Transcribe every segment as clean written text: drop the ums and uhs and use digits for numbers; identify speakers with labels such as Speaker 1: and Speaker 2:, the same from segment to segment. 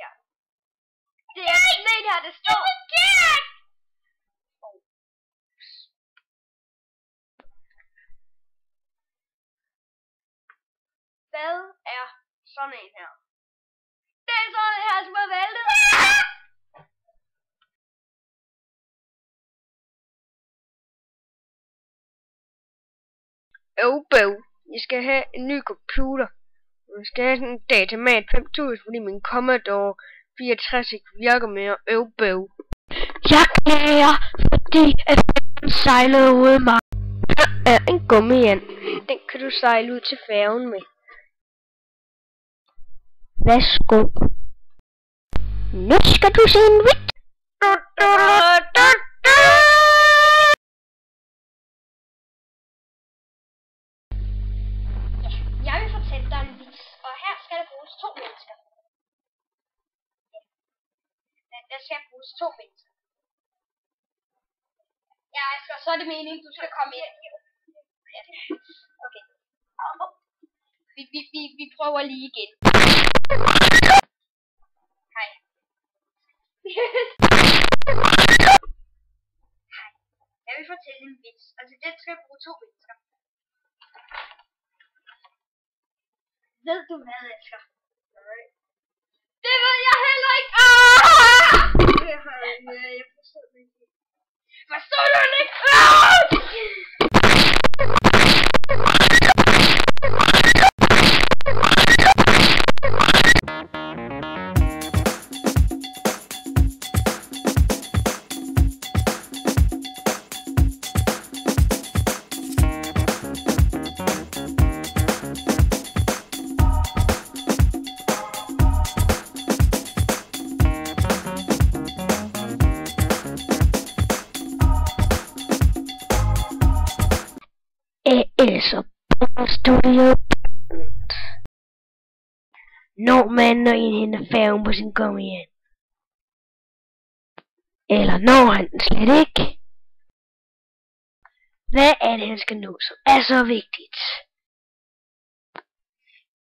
Speaker 1: her. Det er sådan her, det står. Hvad er sådan en her? Det er sådan en her, som er væltet.
Speaker 2: Bøv. I skal have en ny computer. Jeg skal have sådan en Datamat 5000, fordi min Commodore 64 ikke virker mere. Bøv. Jeg klager, fordi at færgen sejlede ude af mig. Her er en gummihjern. Den kan du sejle ud til færgen med. Værsgo. Nu skal du se en vits.
Speaker 1: Jeg vil fortælle dig en vits, og her skal der bruges 2 mennesker. Ja. Der skal bruges 2 mennesker. Ja, Asger, så er det meningen, du skal komme ind. Ja. Okay. Vi prøver lige igen. Hej. Hej. Jeg vil fortælle en vits, og til den skal jeg bruge 2 mennesker. Ved du hvad, Asger? Nej. Det ved jeg heller ikke! Jeg forstod det ikke. Forstod du det ikke?
Speaker 2: Så studio. Når man henter færgen på sin gummihjern. Eller når han den slet ikke. Hvad er det han skal nå, som er så vigtigt?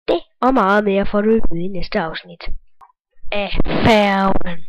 Speaker 2: Det og meget mere får du i næste afsnit af Færgen.